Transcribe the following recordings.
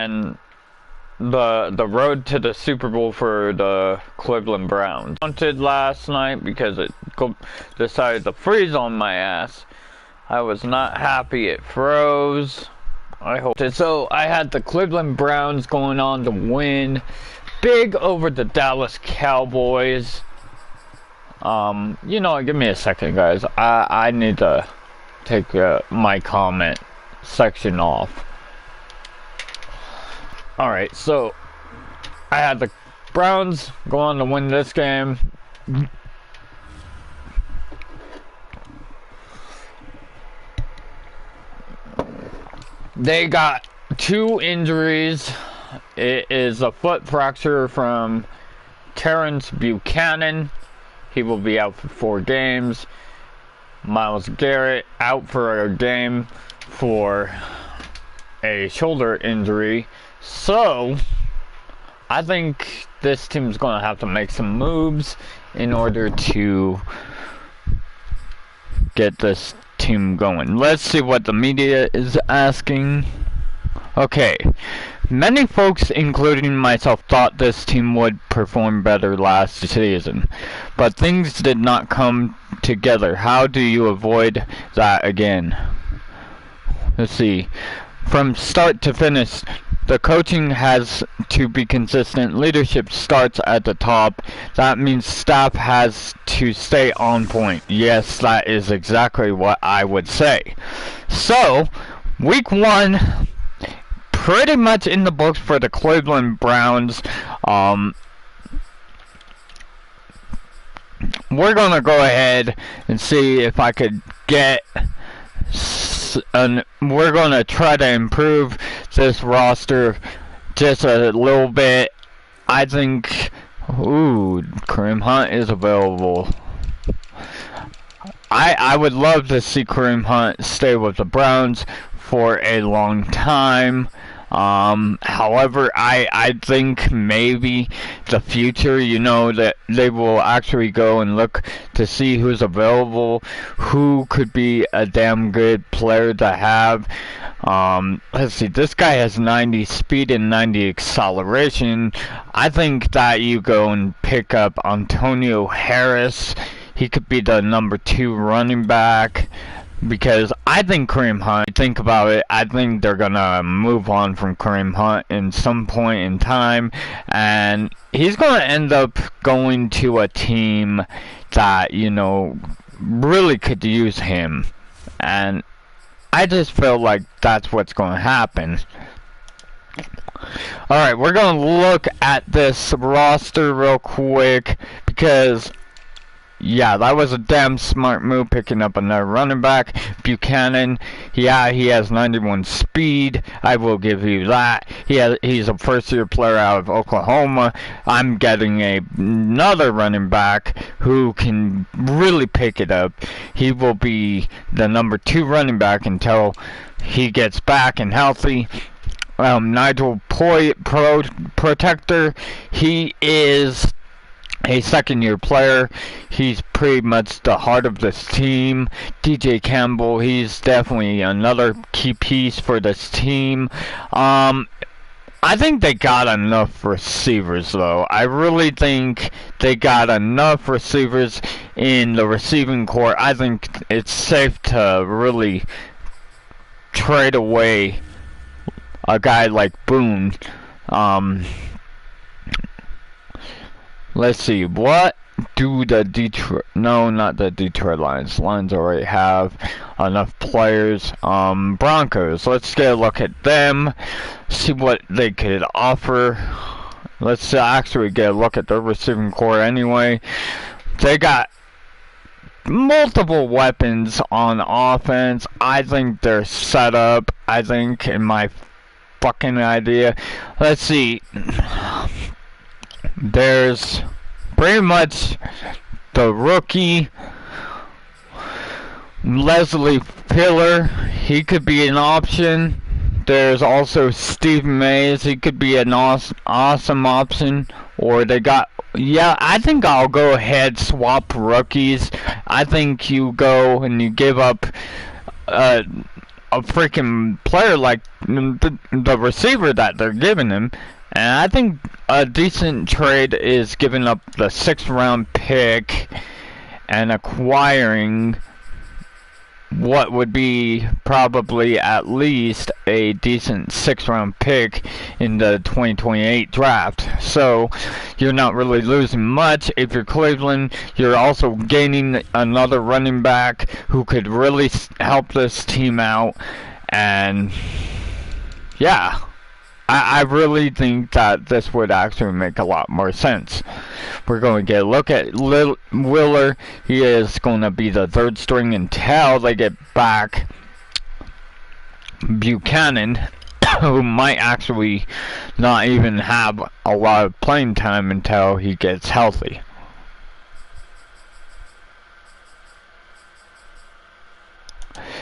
and the road to the Super Bowl for the Cleveland Browns. Wanted last night because it decided to freeze on my ass. I was not happy it froze. I hope so. I had the Cleveland Browns going on to win big over the Dallas Cowboys. You know, give me a second, guys. I need to take my comment section off. Alright, so I had the Browns go on to win this game. They got 2 injuries. It is a foot fracture from Terrence Buchanan. He will be out for 4 games. Myles Garrett out for a game for a shoulder injury. So, I think this team's going to have to make some moves in order to get this team going. Let's see what the media is asking. Okay. Many folks, including myself, thought this team would perform better last season, but things did not come together. How do you avoid that again? Let's see. From start to finish, the coaching has to be consistent. Leadership starts at the top. That means staff has to stay on point. Yes, that is exactly what I would say. So, week 1, pretty much in the books for the Cleveland Browns. We're going to go ahead and see if I could get... we're going to try to improve this roster just a little bit. I think... Ooh, Kareem Hunt is available. I would love to see Kareem Hunt stay with the Browns for a long time. However, I think maybe the future, you know, that they will actually go and look to see who's available, who could be a damn good player to have. Let's see, this guy has 90 speed and 90 acceleration. I think that you go and pick up Antonio Harris. He could be the number 2 running back. Because I think Kareem Hunt, think about it, I think they're going to move on from Kareem Hunt in some point in time. And he's going to end up going to a team that, you know, really could use him. And I just feel like that's what's going to happen. Alright, we're going to look at this roster real quick. Because... yeah, that was a damn smart move, picking up another running back. Buchanan, yeah, he has 91 speed. I will give you that. He's a first-year player out of Oklahoma. I'm getting another running back who can really pick it up. He will be the number 2 running back until he gets back and healthy. Nigel Protector, he is a second-year player. He's pretty much the heart of this team. DJ Campbell, he's definitely another key piece for this team. I think they got enough receivers, though. I really think they got enough receivers in the receiving corps. I think it's safe to really trade away a guy like Boone. Let's see, what do the Detroit... no, not the Detroit Lions. Lions already have enough players. Broncos, let's get a look at them. See what they could offer. Let's actually get a look at their receiving corps anyway. They got multiple weapons on offense. I think they're set up. I think, in my fucking idea. Let's see. There's pretty much the rookie Leslie Pillar. He could be an option. There's also Steve Mays. He could be an awesome option. Or they got... yeah, I think I'll go ahead swap rookies. I think you go and you give up a freaking player like the receiver that they're giving him. And I think a decent trade is giving up the 6th round pick and acquiring what would be probably at least a decent 6th round pick in the 2028 draft. So you're not really losing much. If you're Cleveland, you're also gaining another running back who could really help this team out. And yeah, I really think that this would actually make a lot more sense. We're going to get a look at Willer. He is going to be the 3rd string until they get back Buchanan, who might actually not even have a lot of playing time until he gets healthy.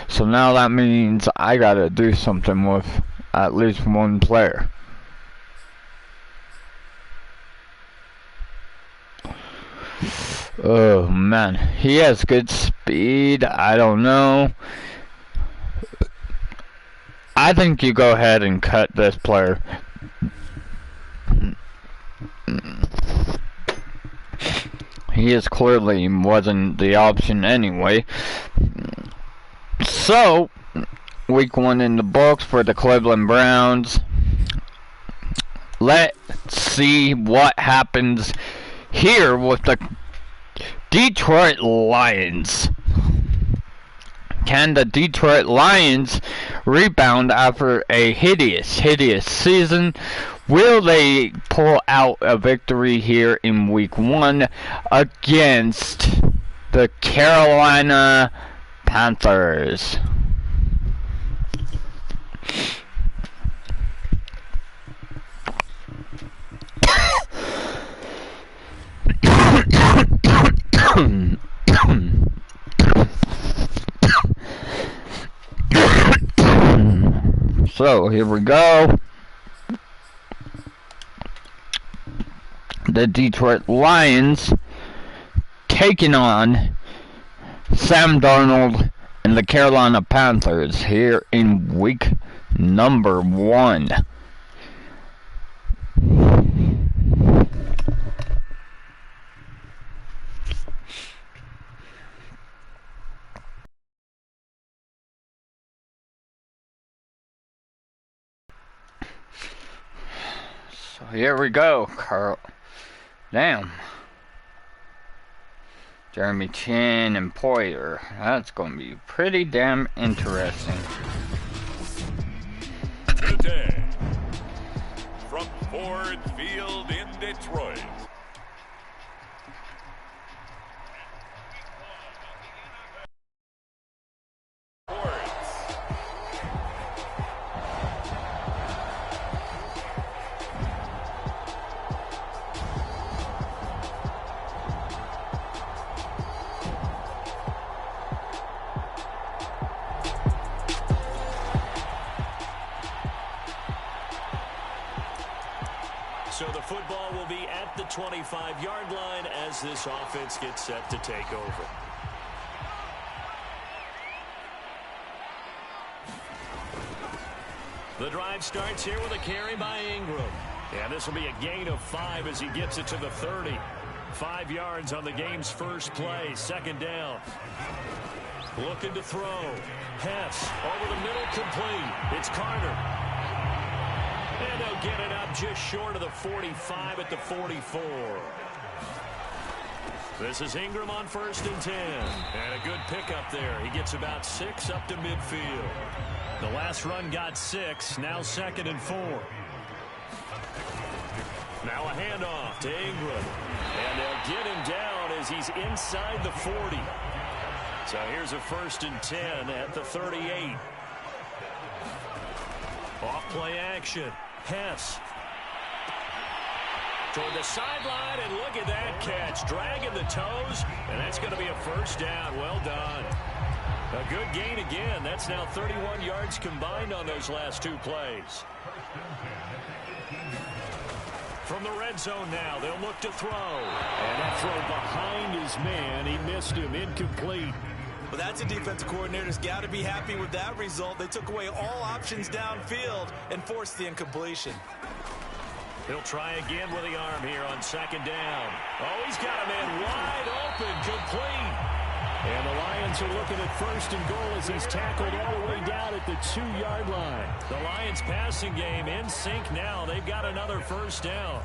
So now that means I gotta do something with at least one player. Oh man, he has good speed. I don't know. I think you go ahead and cut this player. He is clearly wasn't the option anyway. So, week 1 in the books for the Cleveland Browns. Let's see what happens here with the Detroit Lions. Can the Detroit Lions rebound after a hideous season? Will they pull out a victory here in week 1 against the Carolina Panthers? So here we go. The Detroit Lions taking on Sam Darnold and the Carolina Panthers here in week number 1. So here we go, Carl. Damn. Jeremy Chin and Poyer. That's going to be pretty damn interesting. Today, from Ford Field in Detroit. So the football will be at the 25-yard line as this offense gets set to take over. The drive starts here with a carry by Ingram. And this will be a gain of 5 as he gets it to the 30. 5 yards on the game's first play. 2nd down. Looking to throw. Hess over the middle, complete. It's Carter. And they'll get it up just short of the 45 at the 44. This is Ingram on 1st and 10. And a good pickup there. He gets about 6 up to midfield. The last run got 6. Now 2nd and 4. Now a handoff to Ingram. And they'll get him down as he's inside the 40. So here's a 1st and 10 at the 38. Off play action. Hess. Toward the sideline, and look at that catch. Dragging the toes, and that's going to be a 1st down. Well done. A good gain again. That's now 31 yards combined on those last 2 plays. From the red zone now, they'll look to throw. And that throw behind his man. He missed him. Incomplete. Well, that's a defensive coordinator's got to be happy with that result. They took away all options downfield and forced the incompletion. He'll try again with the arm here on second down. Oh, he's got a man wide open, complete. And the Lions are looking at first and goal as he's tackled all the way down at the 2-yard line. The Lions passing game in sync now. They've got another first down.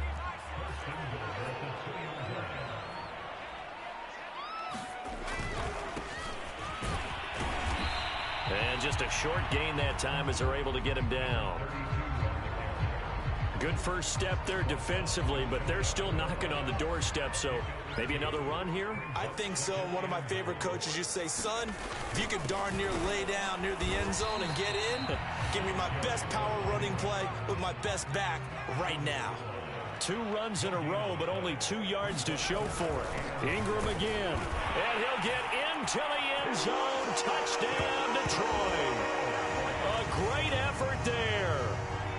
And just a short gain that time as they're able to get him down. Good first step there defensively, but they're still knocking on the doorstep, so maybe another run here? I think so. One of my favorite coaches used to say, son, if you could darn near lay down near the end zone and get in, give me my best power running play with my best back right now. 2 runs in a row, but only 2 yards to show for it. Ingram again, and he'll get into the end zone. Touchdown, Detroit. A great effort there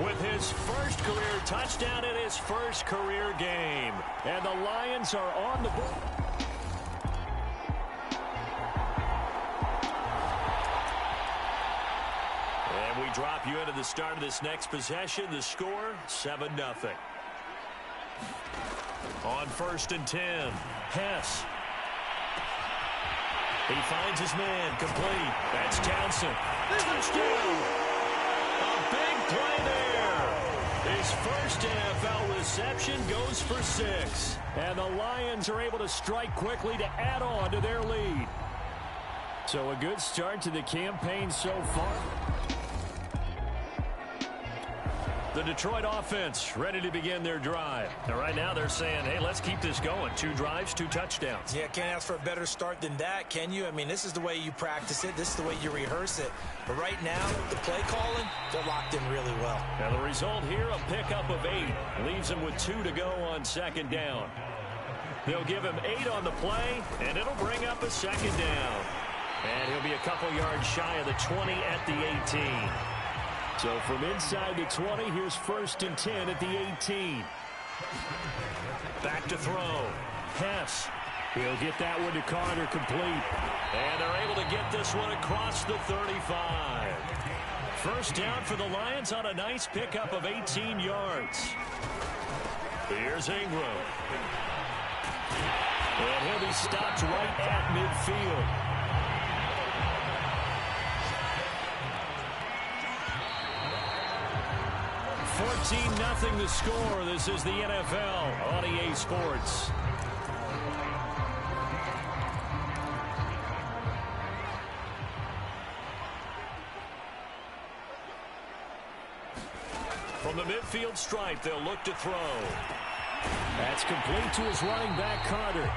with his first career touchdown in his first career game. And the Lions are on the board. And we drop you into the start of this next possession. The score, 7-0. On 1st and 10, Hess. He finds his man, complete. That's Townsend. Touchdown! A big play there. His first NFL reception goes for 6. And the Lions are able to strike quickly to add on to their lead. So a good start to the campaign so far. The Detroit offense ready to begin their drive. And right now they're saying, hey, let's keep this going. 2 drives, 2 touchdowns. Yeah, can't ask for a better start than that, can you? I mean, this is the way you practice it. This is the way you rehearse it. But right now, the play calling, they're locked in really well. And the result here, a pickup of 8. Leaves them with 2 to go on second down. They'll give him 8 on the play, and it'll bring up a second down. And he'll be a couple yards shy of the 20 at the 18. So from inside the 20, here's 1st and 10 at the 18. Back to throw. Hess. He'll get that one to Carter, complete. And they're able to get this one across the 35. First down for the Lions on a nice pickup of 18 yards. Here's Ingram. And he'll be stopped right at midfield. 14-0 the score. This is the NFL on EA Sports. From the midfield stripe, they'll look to throw. That's complete to his running back, Carter.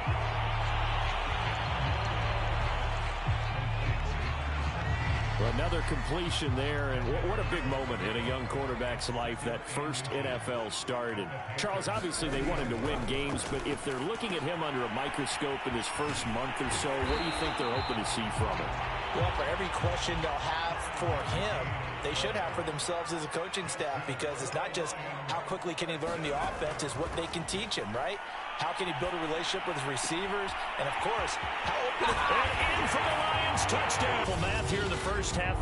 Another completion there, and what a big moment in a young quarterback's life, that first NFL start. And Charles, obviously they want him to win games, but if they're looking at him under a microscope in his first month or so, what do you think they're hoping to see from him? Well, for every question they'll have for him, they should have for themselves as a coaching staff, because it's not just how quickly can he learn the offense, it's what they can teach him, right? How can he build a relationship with his receivers? And, of course, how open... And in for the Lions, touchdown. Full math here in the first half.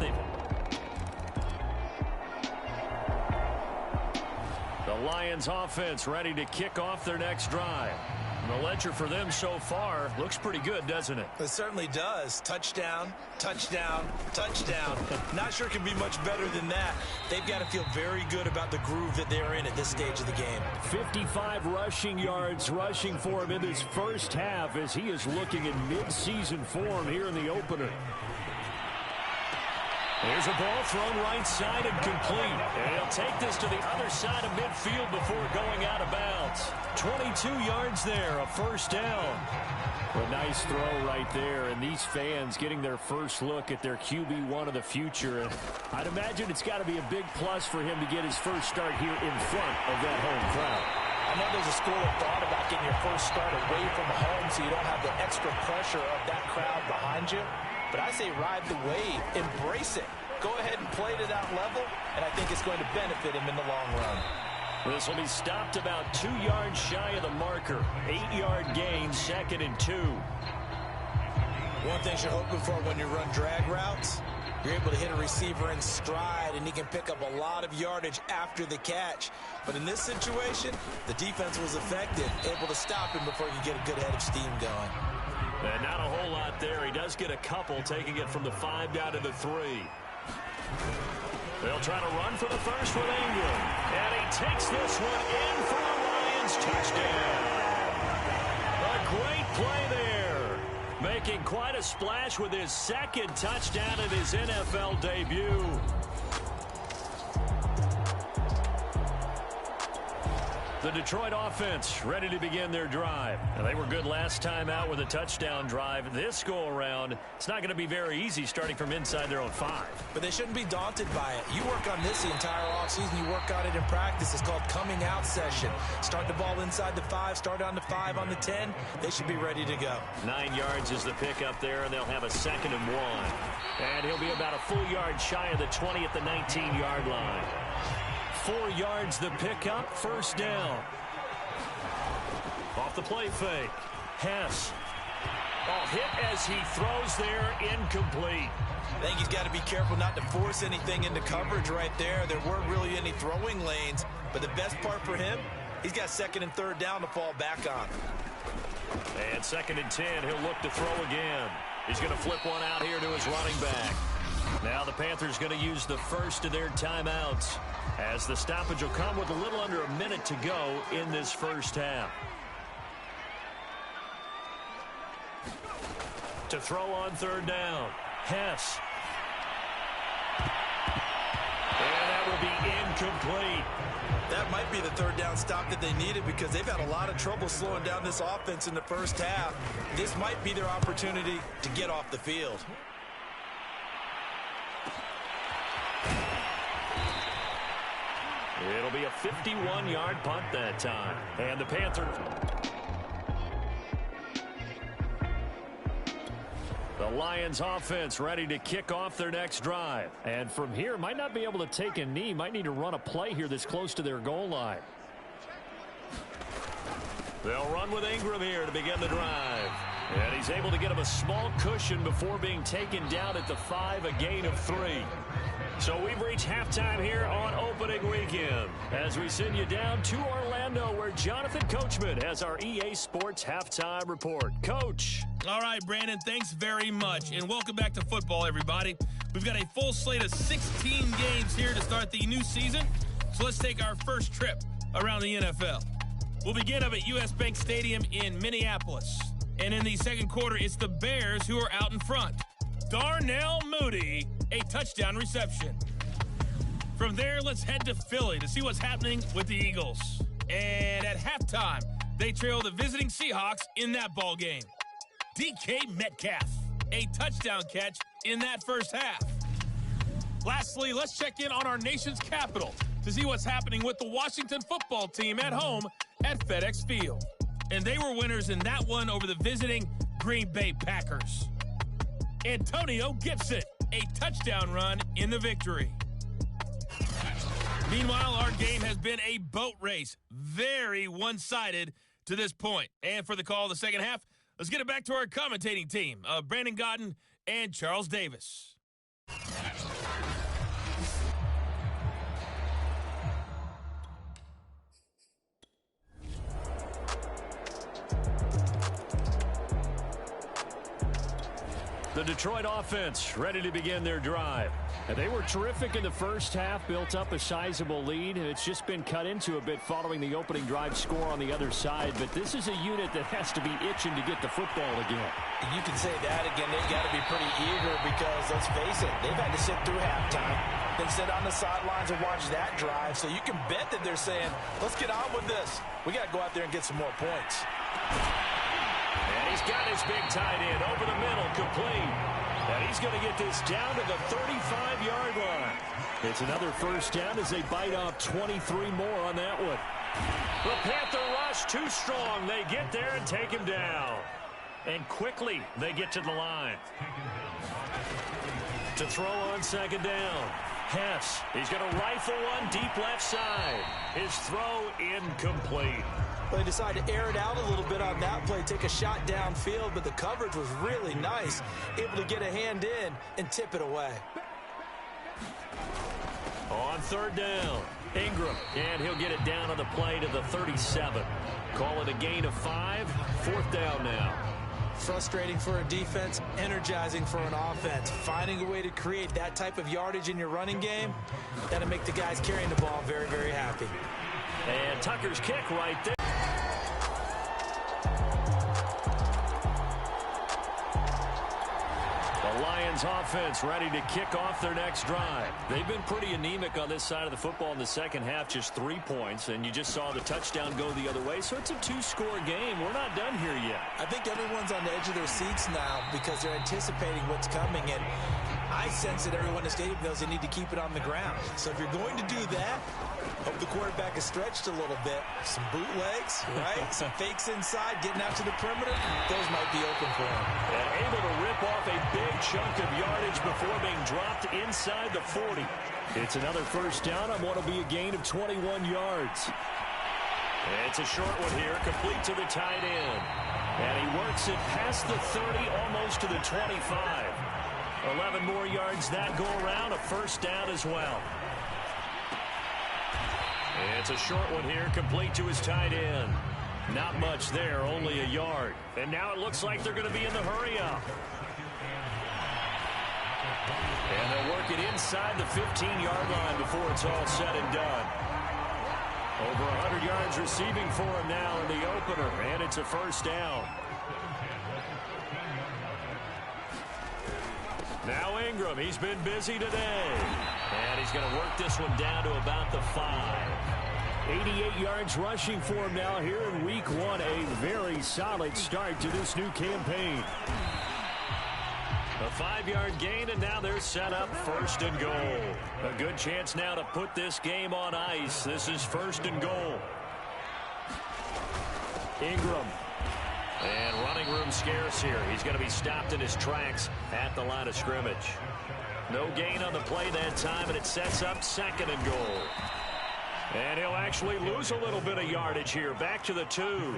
The Lions offense ready to kick off their next drive. And the ledger for them so far looks pretty good, doesn't it? It certainly does. Touchdown, touchdown, touchdown. Not sure it can be much better than that. They've got to feel very good about the groove that they're in at this stage of the game. 55 rushing yards rushing for him in his first half as he is looking in mid-season form here in the opener. There's a ball thrown right side and complete. And he'll take this to the other side of midfield before going out of bounds. 22 yards there, a first down. A nice throw right there, and these fans getting their first look at their QB1 of the future. And I'd imagine it's got to be a big plus for him to get his first start here in front of that home crowd. I know there's a school of thought about getting your first start away from home so you don't have the extra pressure of that crowd behind you. But I say ride the wave, embrace it. Go ahead and play to that level, and I think it's going to benefit him in the long run. This will be stopped about 2 yards shy of the marker. 8-yard gain, 2nd and 2. One thing you're hoping for when you run drag routes, you're able to hit a receiver in stride, and he can pick up a lot of yardage after the catch. But in this situation, the defense was effective, able to stop him before he could get a good head of steam going. And not a whole lot there. He does get a couple, taking it from the 5 down to the 3. They'll try to run for the first with Ingram. And he takes this one in for a Lions touchdown. A great play there. Making quite a splash with his second touchdown in his NFL debut. The Detroit offense ready to begin their drive. Now, they were good last time out with a touchdown drive. This go-around, it's not going to be very easy starting from inside their own 5. But they shouldn't be daunted by it. You work on this the entire offseason. You work on it in practice. It's called coming out session. Start the ball inside the 5, start on the 5, on the 10. They should be ready to go. 9 yards is the pickup there, and they'll have a 2nd and 1. And he'll be about a full yard shy of the 20 at the 19-yard line. 4 yards the pickup, first down. Off the play fake. Hess. Oh, hit as he throws there, incomplete. I think he's got to be careful not to force anything into coverage right there. There weren't really any throwing lanes, but the best part for him, he's got 2nd and 3rd down to fall back on. And 2nd and 10, he'll look to throw again. He's going to flip one out here to his running back. Now the Panthers going to use the first of their timeouts, as the stoppage will come with a little under a minute to go in this first half. To throw on 3rd down, Hess. And that will be incomplete. That might be the 3rd down stop that they needed, because they've had a lot of trouble slowing down this offense in the first half. This might be their opportunity to get off the field. It'll be a 51-yard punt that time. And the Panthers... The Lions offense ready to kick off their next drive. And from here, might not be able to take a knee. Might need to run a play here that's close to their goal line. They'll run with Ingram here to begin the drive. And he's able to get him a small cushion before being taken down at the 5, a gain of 3. So we've reached halftime here on opening weekend, as we send you down to Orlando, where Jonathan Coachman has our EA Sports halftime report. Coach. All right, Brandon, thanks very much, and welcome back to football, everybody. We've got a full slate of 16 games here to start the new season, so let's take our first trip around the NFL. We'll begin up at U.S. Bank Stadium in Minneapolis, and in the second quarter, it's the Bears who are out in front. Darnell Mooney, a touchdown reception. From there, let's head to Philly to see what's happening with the Eagles. And at halftime, they trail the visiting Seahawks in that ball game. DK Metcalf, a touchdown catch in that first half. Lastly, let's check in on our nation's capital to see what's happening with the Washington football team at home at FedEx Field. And they were winners in that one over the visiting Green Bay Packers. Antonio Gibson, a touchdown run in the victory. Meanwhile, our game has been a boat race, very one-sided to this point. And for the call of the second half, let's get it back to our commentating team of Brandon Godden and Charles Davis. The Detroit offense ready to begin their drive. And they were terrific in the first half, built up a sizable lead, and it's just been cut into a bit following the opening drive score on the other side. But this is a unit that has to be itching to get the football again. You can say that again. They've got to be pretty eager because, let's face it, they've had to sit through halftime, then sit on the sidelines and watch that drive. So you can bet that they're saying, let's get on with this. We got to go out there and get some more points. And he's got his big tight end over the middle, complete. And he's going to get this down to the 35-yard line. It's another first down as they bite off 23 more on that one. The Panther rush too strong. They get there and take him down. And quickly they get to the line. To throw on second down. Hess, he's going to rifle one deep left side. His throw incomplete. Well, they decided to air it out a little bit on that play, take a shot downfield, but the coverage was really nice. Able to get a hand in and tip it away. On third down, Ingram, and he'll get it down on the play to the 37. Call it a gain of 5, 4th down now. Frustrating for a defense, energizing for an offense. Finding a way to create that type of yardage in your running game, that'll make the guys carrying the ball very, very happy. And Tucker's kick right there. The Lions offense ready to kick off their next drive. They've been pretty anemic on this side of the football in the second half, just 3 points, and you just saw the touchdown go the other way, so it's a 2-score game. We're not done here yet. I think everyone's on the edge of their seats now because they're anticipating what's coming, and I sense that everyone in the stadium knows they need to keep it on the ground. So if you're going to do that, hope the quarterback is stretched a little bit. Some bootlegs, right? Some fakes inside, getting out to the perimeter. Those might be open for him. And able to rip off a big chunk of yardage before being dropped inside the 40. It's another first down on what will be a gain of 21 yards. It's a short one here, complete to the tight end. And he works it past the 30, almost to the 25. 11 more yards that go around, a first down as well. It's a short one here, complete to his tight end. Not much there, only a yard. And now it looks like they're going to be in the hurry-up. And they'll work it inside the 15-yard line before it's all said and done. Over 100 yards receiving for him now in the opener, and it's a first down. Now Ingram, he's been busy today. And he's going to work this one down to about the 5. 88 yards rushing for him now here in week 1. A very solid start to this new campaign. A 5-yard gain, and now they're set up 1st and goal. A good chance now to put this game on ice. This is 1st and goal. Ingram. And running room scarce here. He's going to be stopped in his tracks at the line of scrimmage. No gain on the play that time, and it sets up 2nd and goal. And he'll actually lose a little bit of yardage here. Back to the 2.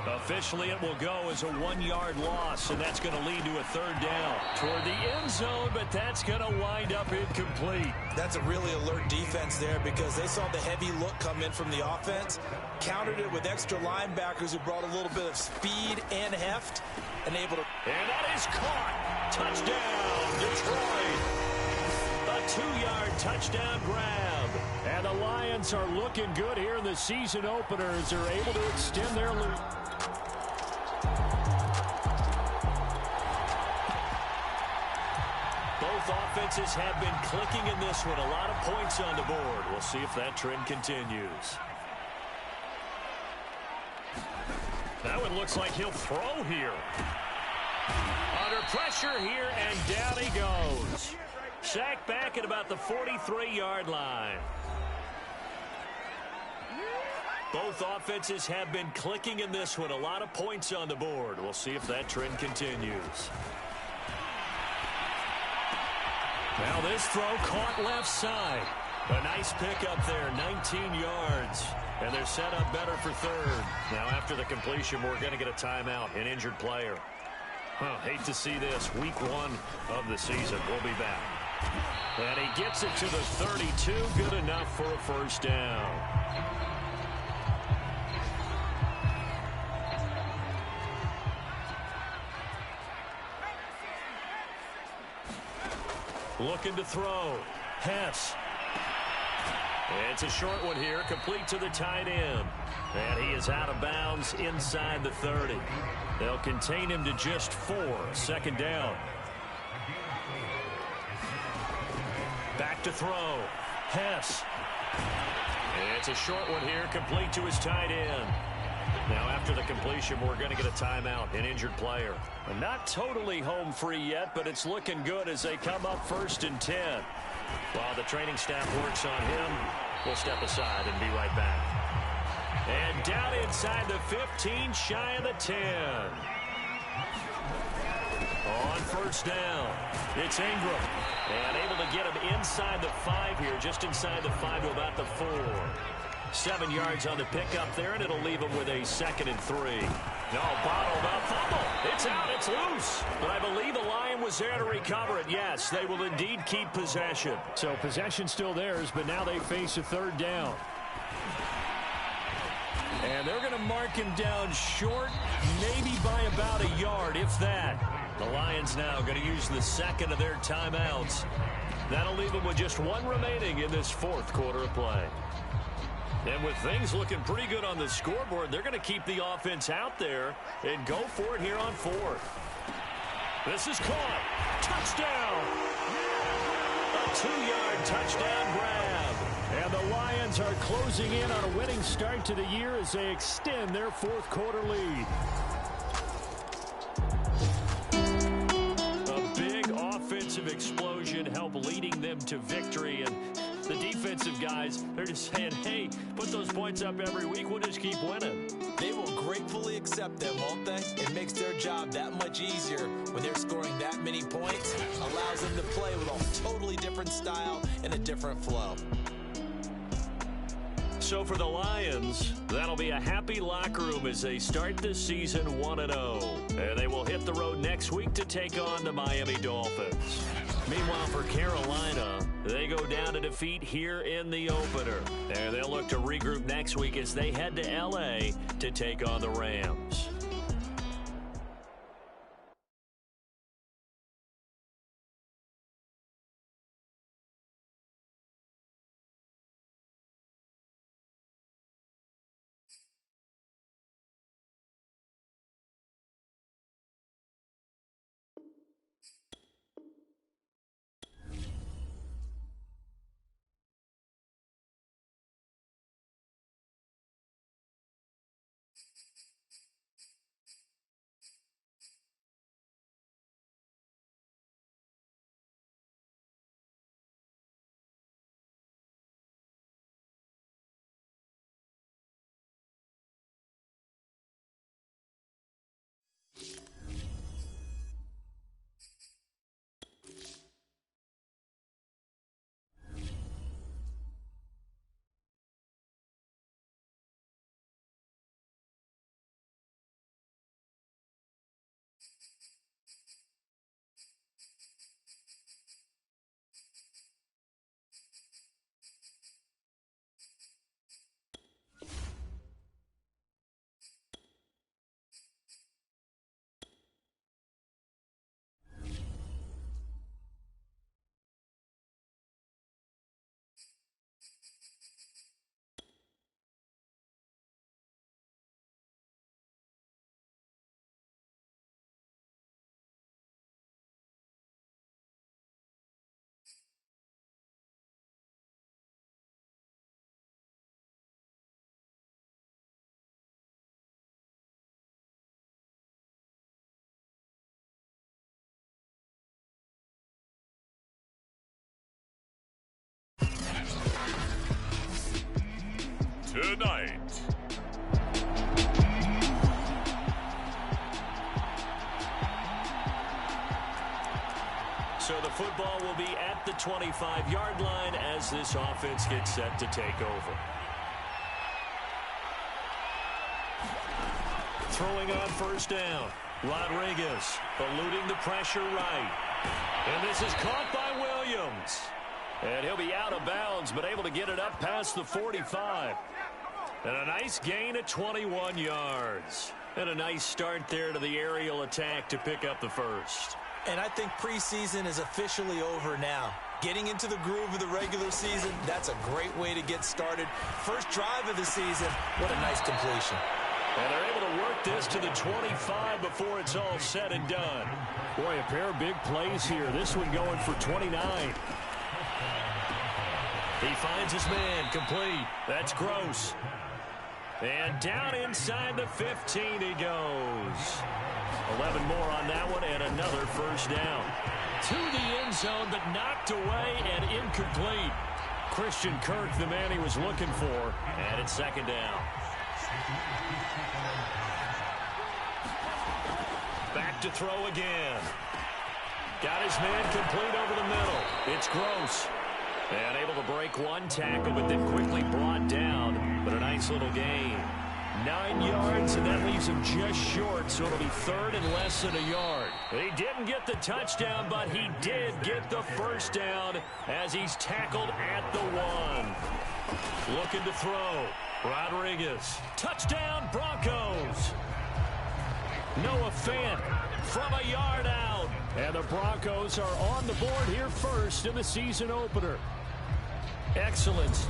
Officially, it will go as a 1-yard loss, and that's going to lead to a 3rd down toward the end zone, but that's going to wind up incomplete. That's a really alert defense there because they saw the heavy look come in from the offense, countered it with extra linebackers who brought a little bit of speed and heft, and able to... And that is caught. Touchdown, Detroit. A 2-yard touchdown grab. And the Lions are looking good here in the season opener as they're able to extend their lead. Both offenses have been clicking in this one. A lot of points on the board. We'll see if that trend continues. That one looks like he'll throw here. Under pressure here, and down he goes. Sacked back at about the 43-yard line. Both offenses have been clicking in this one. A lot of points on the board. We'll see if that trend continues. Now this throw caught left side. A nice pickup there, 19 yards. And they're set up better for 3rd. Now after the completion, we're going to get a timeout, an injured player. Hate to see this. Week 1 of the season. We'll be back. And he gets it to the 32. Good enough for a first down. Looking to throw. Hess. It's a short one here, complete to the tight end. And he is out of bounds inside the 30. They'll contain him to just 4. 2nd down. Back to throw. Hess. It's a short one here, complete to his tight end. Now after the completion, we're going to get a timeout, an injured player. Not totally home free yet, but it's looking good as they come up 1st and 10. While the training staff works on him, we'll step aside and be right back. And down inside the 15, shy of the 10. On 1st down, it's Ingram. And able to get him inside the 5 here, just inside the 5 to about the 4. 7 yards on the pickup there, and it'll leave him with a 2nd and 3. No, bottled up, fumble. It's out, it's loose. But I believe the Lion was there to recover it. Yes, they will indeed keep possession. So possession still theirs, but now they face a 3rd down. And they're going to mark him down short, maybe by about a yard, if that. The Lions now going to use the 2nd of their timeouts. That'll leave them with just 1 remaining in this 4th quarter of play. And with things looking pretty good on the scoreboard, they're going to keep the offense out there and go for it here on 4th. This is caught. Touchdown. A 2-yard touchdown grab. And the Lions are closing in on a winning start to the year as they extend their 4th quarter lead. A big offensive explosion helped leading them to victory. And the defensive guys, they're just saying, hey, put those points up every week. We'll just keep winning. They will gratefully accept them, won't they? It makes their job that much easier when they're scoring that many points. Allows them to play with a totally different style and a different flow. So for the Lions, that'll be a happy locker room as they start this season 1-0. And they will hit the road next week to take on the Miami Dolphins. Meanwhile, for Carolina, they go down to defeat here in the opener. And they'll look to regroup next week as they head to L.A. to take on the Rams. Tonight, So the football will be at the 25-yard line as this offense gets set to take over. Throwing on 1st down. Rodriguez eluding the pressure right. And this is caught by Williams. And he'll be out of bounds, but able to get it up past the 45. And a nice gain of 21 yards. And a nice start there to the aerial attack to pick up the 1st. And I think preseason is officially over now. Getting into the groove of the regular season, that's a great way to get started. First drive of the season, what a nice completion. And they're able to work this to the 25 before it's all said and done. Boy, a pair of big plays here. This one going for 29. He finds his man complete. That's Gross. And down inside the 15 he goes. 11 more on that one and another 1st down. To the end zone, but knocked away and incomplete. Christian Kirk, the man he was looking for, and it's 2nd down. Back to throw again. Got his man complete over the middle. It's Gross. And able to break one tackle, but then quickly brought down. But a nice little gain. 9 yards, and that leaves him just short, so it'll be third and less than a yard. He didn't get the touchdown, but he did get the first down as he's tackled at the 1. Looking to throw. Rodriguez. Touchdown, Broncos. Noah Fant from a yard out. And the Broncos are on the board here first in the season opener. Excellent.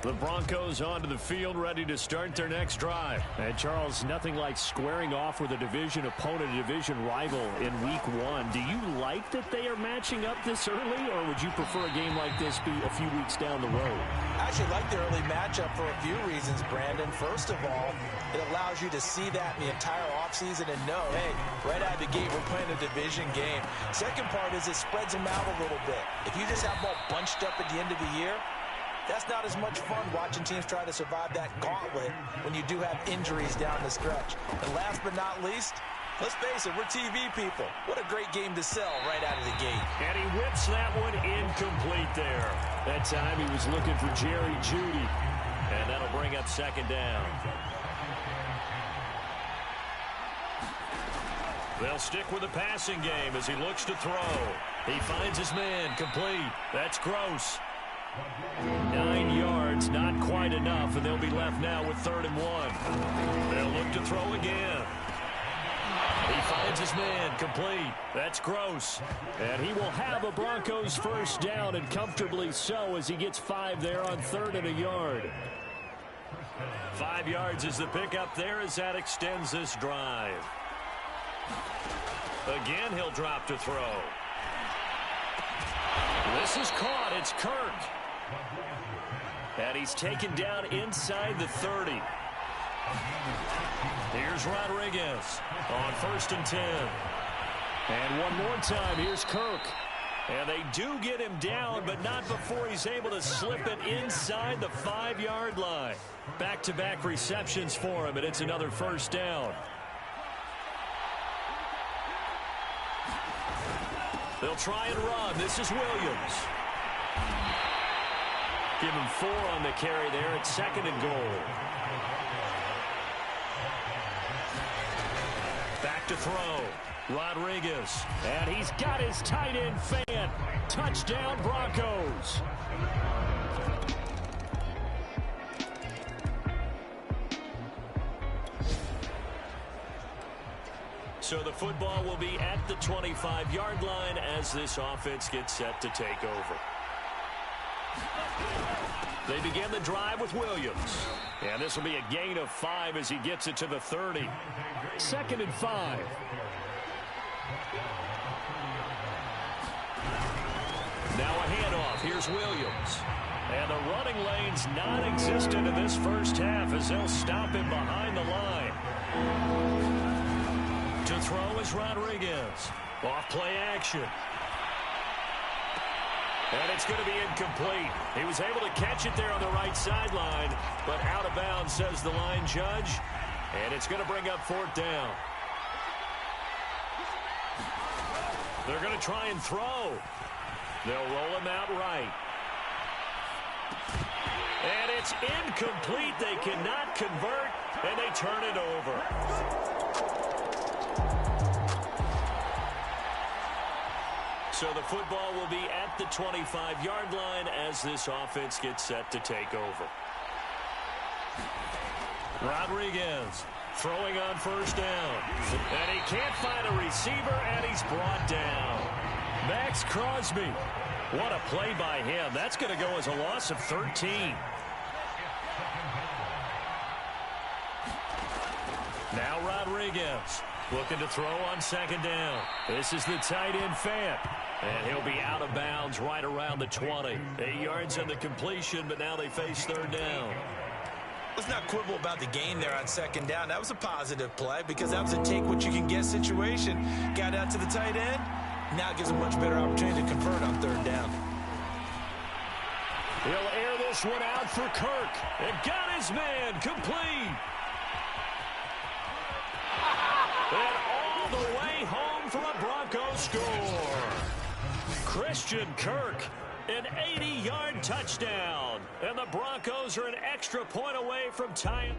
The Broncos onto the field, ready to start their next drive. And Charles, nothing like squaring off with a division opponent, a division rival in week 1. Do you like that they are matching up this early, or would you prefer a game like this be a few weeks down the road? I actually like the early matchup for a few reasons, Brandon. First of all, it allows you to see that in the entire offseason and know, hey, right out of the gate, we're playing a division game. Second part is it spreads them out a little bit. If you just have them all bunched up at the end of the year, that's not as much fun watching teams try to survive that gauntlet when you do have injuries down the stretch. And last but not least, let's face it, we're TV people. What a great game to sell right out of the gate. And he whips that one incomplete there. That time he was looking for Jerry Jeudy. And that'll bring up second down. They'll stick with the passing game as he looks to throw. He finds his man complete. That's Gross. 9 yards, not quite enough, and they'll be left now with 3rd and 1. They'll look to throw again. He finds his man complete. That's Gross. And he will have a Broncos first down, and comfortably so, as he gets 5 there on 3rd and a yard. 5 yards is the pickup there as that extends this drive. Again, he'll drop to throw. This is caught. It's Kirk. And he's taken down inside the 30. Here's Rodriguez on 1st and 10. And one more time, here's Kirk. And they do get him down, but not before he's able to slip it inside the 5-yard line. Back-to-back receptions for him, and it's another first down. They'll try and run. This is Williams. Give him 4 on the carry there. It's 2nd and goal. Back to throw. Rodriguez. And he's got his tight end fan. Touchdown, Broncos. So the football will be at the 25-yard line as this offense gets set to take over. They begin the drive with Williams. And this will be a gain of 5 as he gets it to the 30. 2nd and 5. Now a handoff. Here's Williams. And the running lane's non-existent in this first half as they'll stop him behind the line. To throw is Rodriguez. Off play action. And it's going to be incomplete. He was able to catch it there on the right sideline, but out of bounds, says the line judge. And it's going to bring up 4th down. They're going to try and throw. They'll roll him out right. And it's incomplete. They cannot convert, and they turn it over. So the football will be at the 25-yard line as this offense gets set to take over. Rodriguez throwing on 1st down. And he can't find a receiver, and he's brought down. Max Crosby. What a play by him. That's going to go as a loss of 13. Now Rodriguez looking to throw on 2nd down. This is the tight end Fant. And he'll be out of bounds right around the 20. 8 yards on the completion, but now they face 3rd down. Let's not quibble about the gain there on 2nd down. That was a positive play because that was a take-what-you-can-get situation. Got out to the tight end. Now it gives a much better opportunity to convert on 3rd down. He'll air this one out for Kirk. And got his man complete. Christian Kirk, an 80-yard touchdown. And the Broncos are an extra point away from tying.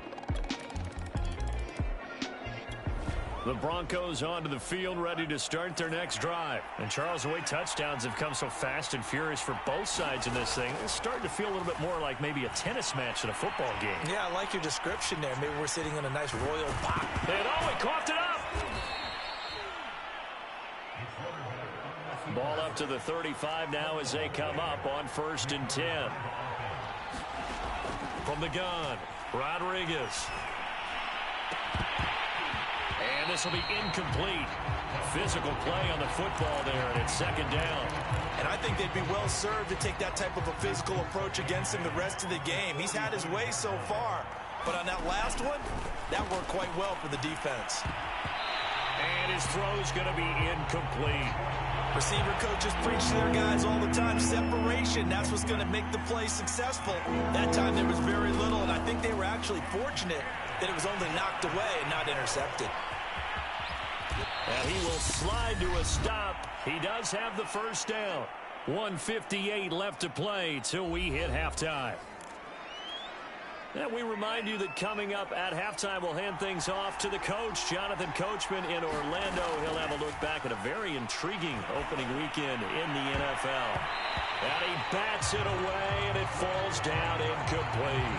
The Broncos onto the field, ready to start their next drive. And Charles, the way touchdowns have come so fast and furious for both sides in this thing, it's starting to feel a little bit more like maybe a tennis match than a football game. Yeah, I like your description there. Maybe we're sitting in a nice royal pop. And oh, he coughed it up. Ball up to the 35 now as they come up on 1st and 10. From the gun, Rodriguez. And this will be incomplete. Physical play on the football there, and it's 2nd down. And I think they'd be well served to take that type of a physical approach against him the rest of the game. He's had his way so far, but on that last one, that worked quite well for the defense. And his throw's going to be incomplete. Receiver coaches preach to their guys all the time. Separation, that's what's going to make the play successful. That time there was very little, and I think they were actually fortunate that it was only knocked away and not intercepted. And he will slide to a stop. He does have the 1st down. 1:58 left to play till we hit halftime. And we remind you that coming up at halftime, we'll hand things off to the coach, Jonathan Coachman in Orlando. He'll have a look back at a very intriguing opening weekend in the NFL. And he bats it away, and it falls down incomplete.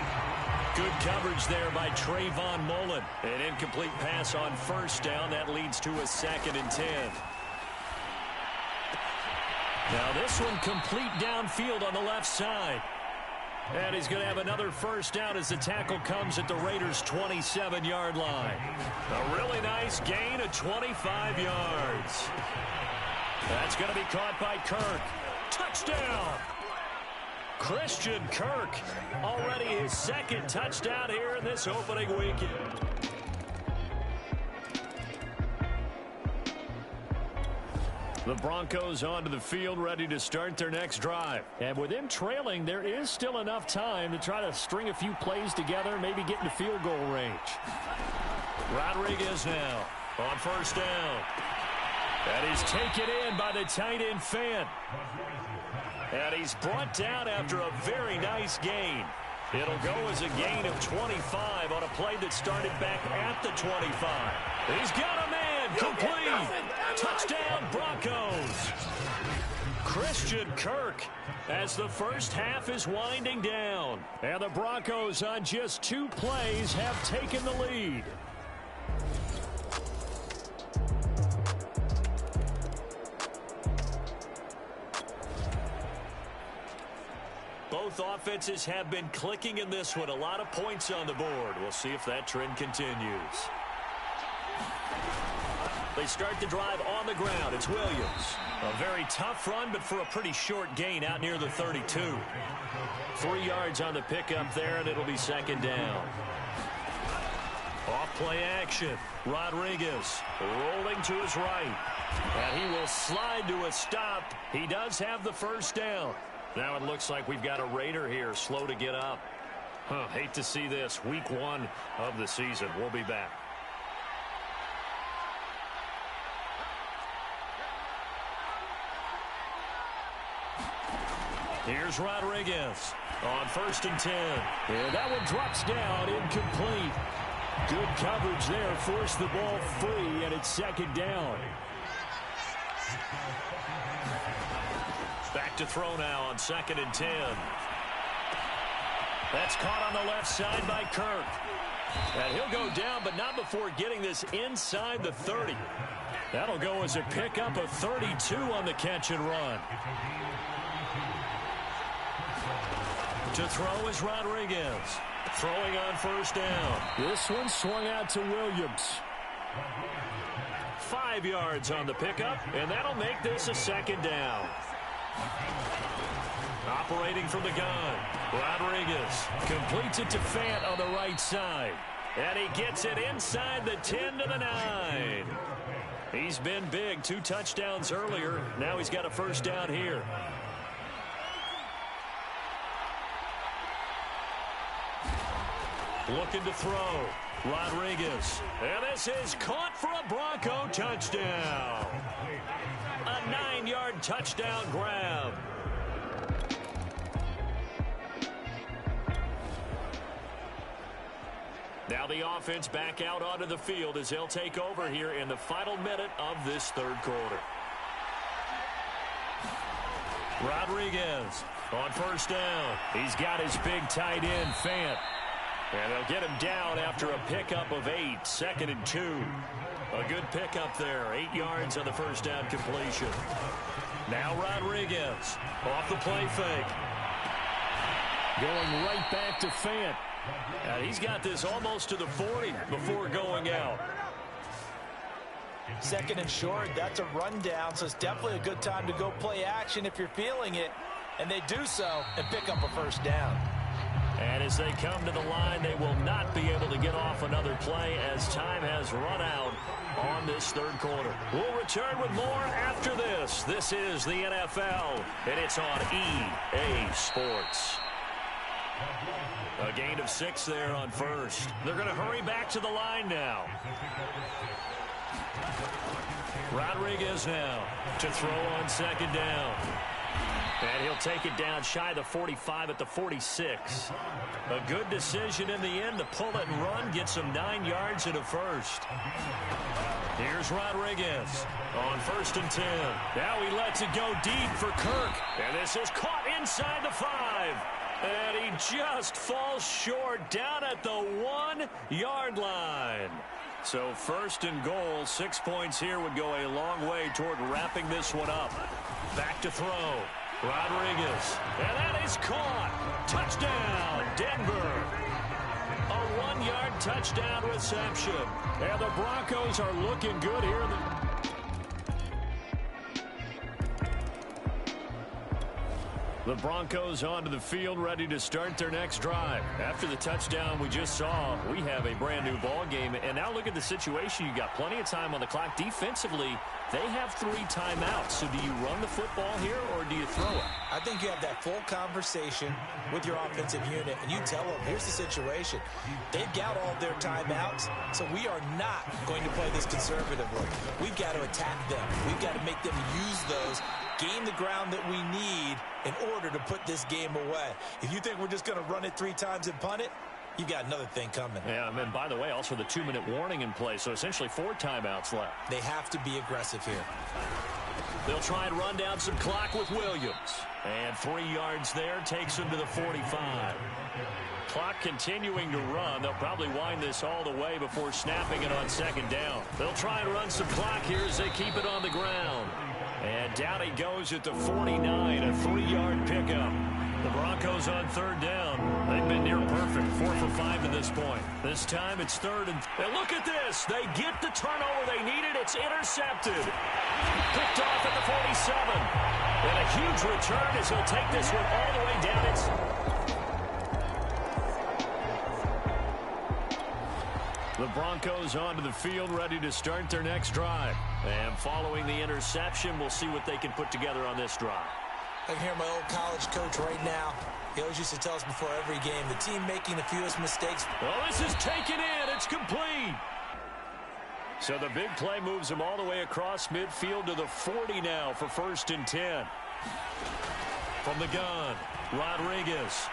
Good coverage there by Trayvon Mullen. An incomplete pass on 1st down. That leads to a 2nd and 10. Now this one complete downfield on the left side. And he's going to have another 1st down as the tackle comes at the Raiders' 27-yard line. A really nice gain of 25 yards. That's going to be caught by Kirk. Touchdown! Christian Kirk, already his 2nd touchdown here in this opening weekend. The Broncos onto the field, ready to start their next drive. And with them trailing, there is still enough time to try to string a few plays together, maybe get into field goal range. Rodriguez now on 1st down. That is taken in by the tight end Fant. And he's brought down after a very nice gain. It'll go as a gain of 25 on a play that started back at the 25. He's got a man, complete. Touchdown, Broncos. Christian Kirk as the first half is winding down. And the Broncos on just 2 plays have taken the lead. Both offenses have been clicking in this one. A lot of points on the board. We'll see if that trend continues. They start the drive on the ground. It's Williams. A very tough run, but for a pretty short gain out near the 32. 3 yards on the pickup there, and it'll be 2nd down. Off play action. Rodriguez rolling to his right. And he will slide to a stop. He does have the 1st down. Now it looks like we've got a Raider here, slow to get up. Hate to see this. Week 1 of the season. We'll be back. Here's Rodriguez on 1st and 10. And that one drops down, incomplete. Good coverage there, forced the ball free, and it's 2nd down. Back to throw now on 2nd and 10. That's caught on the left side by Kirk. And he'll go down, but not before getting this inside the 30. That'll go as a pickup of 32 on the catch and run. To throw is Rodriguez. Throwing on 1st down. This one swung out to Williams. 5 yards on the pickup, and that'll make this a 2nd down. Operating from the gun, Rodriguez completes it to Fant on the right side. And he gets it inside the 10 to the 9. He's been big, 2 touchdowns earlier. Now he's got a 1st down here. Looking to throw. Rodriguez. And this is caught for a Bronco touchdown. A 9-yard touchdown grab. Now the offense back out onto the field as they'll take over here in the final minute of this third quarter. Rodriguez on first down. He's got his big tight end, Fant. And they'll get him down after a pickup of 8, 2nd and 2. A good pickup there, 8 yards on the first down completion. Now Rodriguez off the play fake. Going right back to Fant. And he's got this almost to the 40 before going out. 2nd and short, that's a rundown, so it's definitely a good time to go play action if you're feeling it. And they do so and pick up a first down. And as they come to the line, they will not be able to get off another play as time has run out on this third quarter. We'll return with more after this. This is the NFL, and it's on EA Sports. A gain of 6 there on first. They're going to hurry back to the line now. Rodriguez now to throw on 2nd down. And he'll take it down shy of the 45 at the 46. A good decision in the end to pull it and run, get some 9 yards and a first. Here's Rodriguez on 1st and 10. Now he lets it go deep for Kirk. And this is caught inside the 5. And he just falls short down at the 1-yard line. So 1st and goal, 6 points here would go a long way toward wrapping this one up. Back to throw. Rodriguez. And that is caught. Touchdown, Denver. A 1-yard touchdown reception. And the Broncos are looking good here. The Broncos onto the field, ready to start their next drive. After the touchdown we just saw, we have a brand new ball game. And now look at the situation. You got plenty of time on the clock. Defensively, they have 3 timeouts. So do you run the football here or do you throw it? I think you have that full conversation with your offensive unit, and you tell them, here's the situation. They've got all of their timeouts, so we are not going to play this conservatively. We've got to attack them. We've got to make them use those, gain the ground that we need in order to put this game away. If you think we're just going to run it 3 times and punt it, you've got another thing coming. Yeah, and by the way, also the 2-minute warning in play, so essentially 4 timeouts left. They have to be aggressive here. They'll try and run down some clock with Williams. And 3 yards there takes him to the 45. Clock continuing to run. They'll probably wind this all the way before snapping it on 2nd down. They'll try and run some clock here as they keep it on the ground. And down he goes at the 49, a 3-yard pickup. The Broncos on 3rd down. They've been near perfect, 4 for 5 to this point. This time it's 3rd and look at this. They get the turnover they needed. It's intercepted. Picked off at the 47. And a huge return as he'll take this one all the way down. The Broncos onto the field, ready to start their next drive. And following the interception, we'll see what they can put together on this drive. I can hear my old college coach right now. He always used to tell us before every game, the team making the fewest mistakes. Well, this is taken in. It's complete. So the big play moves him all the way across midfield to the 40 now for 1st and 10. From the gun, Rodriguez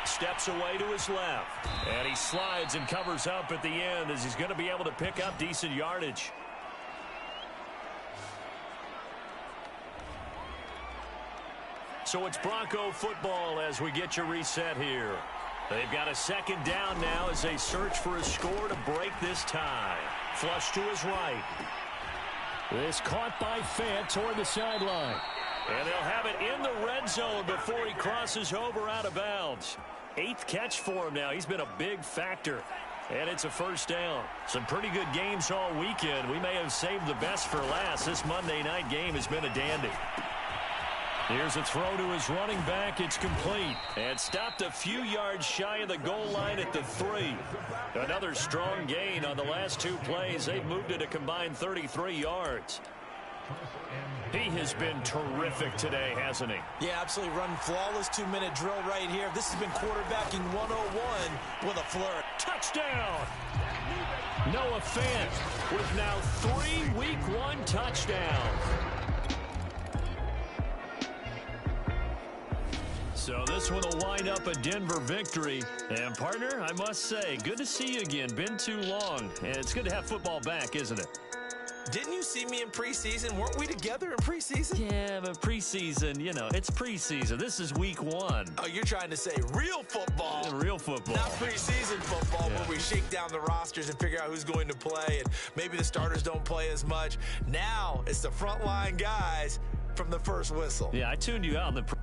steps away to his left. And he slides and covers up at the end as he's going to be able to pick up decent yardage. So it's Bronco football as we get you reset here. They've got a 2nd down now as they search for a score to break this tie. Flush to his right. This caught by Fant toward the sideline. And they'll have it in the red zone before he crosses over out of bounds. 8th catch for him now. He's been a big factor. And it's a 1st down. Some pretty good games all weekend. We may have saved the best for last. This Monday night game has been a dandy. Here's a throw to his running back. It's complete. And stopped a few yards shy of the goal line at the 3. Another strong gain on the last 2 plays. They've moved it a combined 33 yards. He has been terrific today, hasn't he? Yeah, absolutely. Run flawless 2-minute drill right here. This has been quarterbacking 101 with a flirt. Touchdown! Noah Fant with now 3 Week 1 touchdowns. So this one will wind up a Denver victory. And, partner, I must say, good to see you again. Been too long. And it's good to have football back, isn't it? Didn't you see me in preseason? Weren't we together in preseason? Yeah, but preseason, you know, it's preseason. This is week 1. Oh, you're trying to say real football. Yeah, real football. Not preseason football where we shake down the rosters and figure out who's going to play, and maybe the starters don't play as much. Now it's the frontline guys from the first whistle. Yeah, I tuned you out in the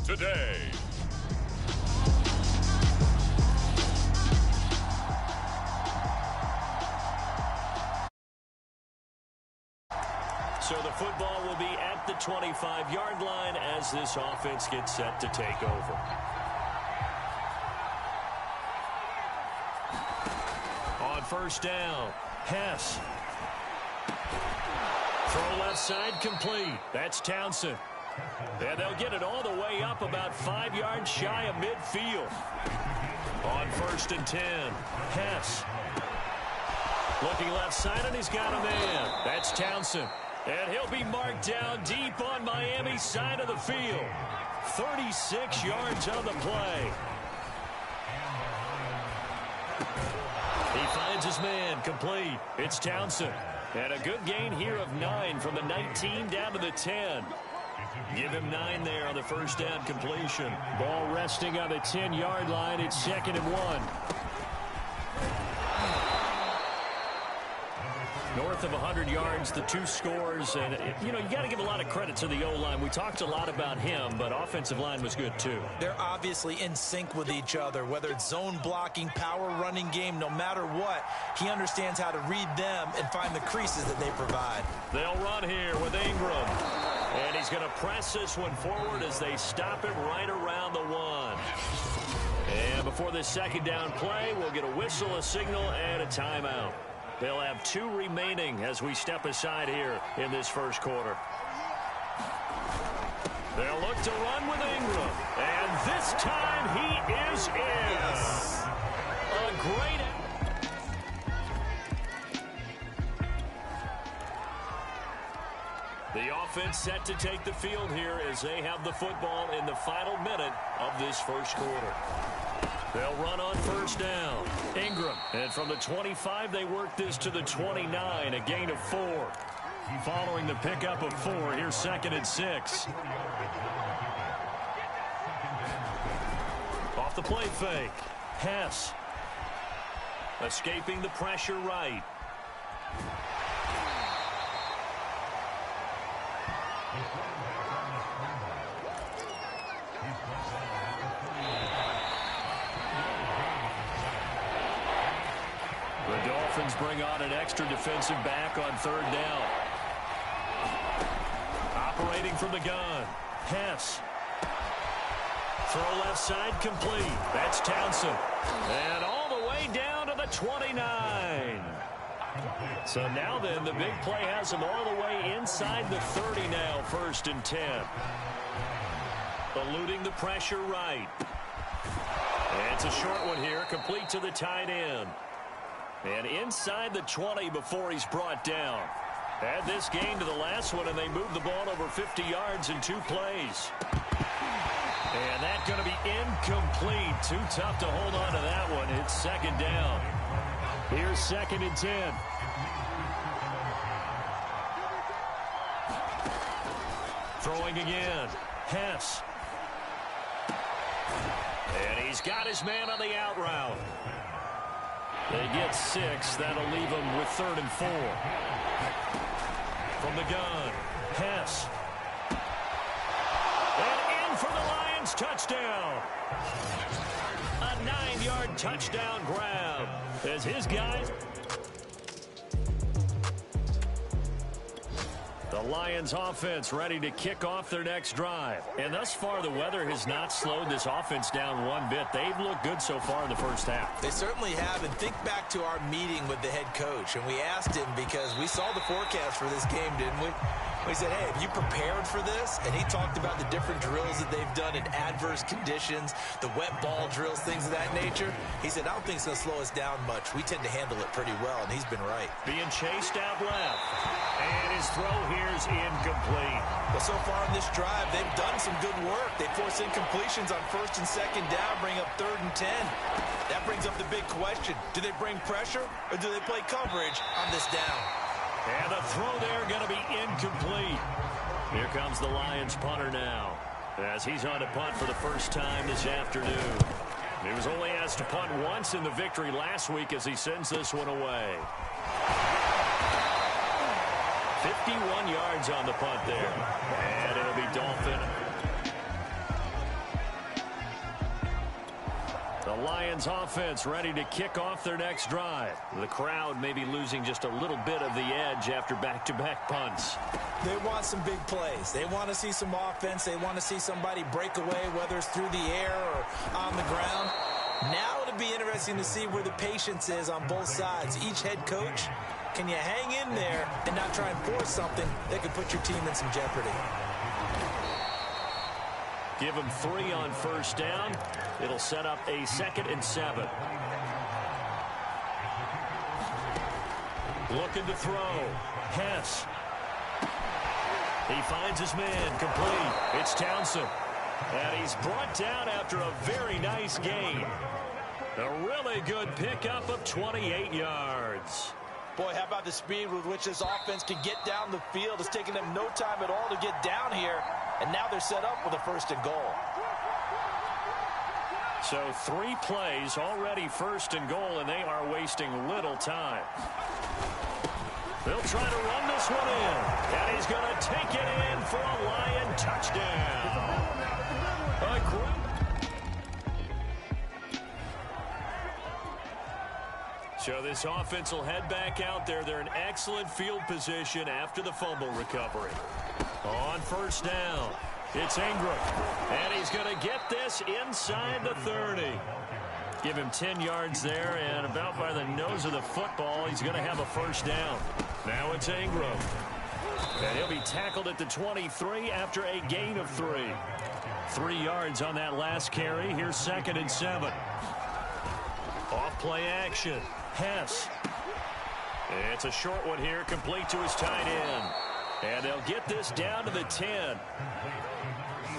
today. So the football will be at the 25-yard line as this offense gets set to take over. On first down, Hess. Throw left side complete. That's Townsend. And they'll get it all the way up about 5 yards shy of midfield. On first and 10, Hess. Looking left side, and he's got a man. That's Townsend. And he'll be marked down deep on Miami's side of the field. 36 yards on the play. He finds his man complete. It's Townsend. And a good gain here of 9 from the 19 down to the 10. Give him 9 there on the first down completion. Ball resting on the 10-yard line. It's 2nd and 1. North of 100 yards, the 2 scores. And, you got to give a lot of credit to the O-line. We talked a lot about him, but offensive line was good, too. They're obviously in sync with each other, whether it's zone blocking, power running game, no matter what. He understands how to read them and find the creases that they provide. They'll run here with Ingram. And he's going to press this one forward as they stop him right around the 1. And before this second down play, we'll get a whistle, a signal, and a timeout. They'll have 2 remaining as we step aside here in this first quarter. They'll look to run with Ingram. And this time he is in. Yes. A great... The offense set to take the field here as they have the football in the final minute of this first quarter. They'll run on first down. Ingram. And from the 25, they work this to the 29, a gain of 4. Following the pickup of 4, here's 2nd and 6. Off the play fake. Hess. Escaping the pressure right. The Dolphins bring on an extra defensive back on 3rd down. Operating from the gun. Hess. Throw left side complete. That's Townsend. And all the way down to the 29. So now then, the big play has him all the way inside the 30 now, 1st and 10. Eluding the pressure right. And it's a short one here, complete to the tight end. And inside the 20 before he's brought down. Add this game to the last one, and they move the ball over 50 yards in 2 plays. And that's going to be incomplete. Too tough to hold on to that one. It's 2nd down. Here's 2nd and 10. Throwing again. Hess. And he's got his man on the out route. They get 6. That'll leave them with 3rd and 4. From the gun, Hess. And in for the Lions touchdown. A 9-yard touchdown grab as his guys. The Lions offense ready to kick off their next drive. And thus far, the weather has not slowed this offense down one bit. They've looked good so far in the first half. They certainly have. And think back to our meeting with the head coach. And we asked him because we saw the forecast for this game, didn't we? We said, hey, have you prepared for this? And he talked about the different drills that they've done in adverse conditions, the wet ball drills, things of that nature. He said, I don't think it's going to slow us down much. We tend to handle it pretty well, and he's been right. Being chased out left. And his throw here is incomplete. Well, so far in this drive, they've done some good work. They force incompletions on 1st and 2nd down, bring up 3rd and 10. That brings up the big question. Do they bring pressure, or do they play coverage on this down? And the throw there going to be incomplete. Here comes the Lions punter now, as he's on to punt for the first time this afternoon. He was only asked to punt once in the victory last week as he sends this one away. 51 yards on the punt there. And it'll be Dolphin. The Lions offense ready to kick off their next drive. The crowd may be losing just a little bit of the edge after back-to-back punts. They want some big plays. They want to see some offense. They want to see somebody break away, whether it's through the air or on the ground. Now it'll be interesting to see where the patience is on both sides. Each head coach, can you hang in there and not try and force something that could put your team in some jeopardy? Give him 3 on first down. It'll set up a 2nd and 7. Looking to throw. Hess. He finds his man. Complete. It's Townsend. And he's brought down after a very nice gain. A really good pickup of 28 yards. Boy, how about the speed with which this offense can get down the field? It's taking them no time at all to get down here. And now they're set up with a 1st and goal. So 3 plays already 1st and goal, and they are wasting little time. They'll try to run this one in. And he's going to take it in for a Lion touchdown. So this offense will head back out there. They're in excellent field position after the fumble recovery. On first down, it's Ingram. And he's going to get this inside the 30. Give him 10 yards there, and about by the nose of the football, he's going to have a 1st down. Now it's Ingram. And he'll be tackled at the 23 after a gain of 3. 3 yards on that last carry. Here's 2nd and 7. Off play action. Hess. It's a short one here, complete to his tight end. And they'll get this down to the 10.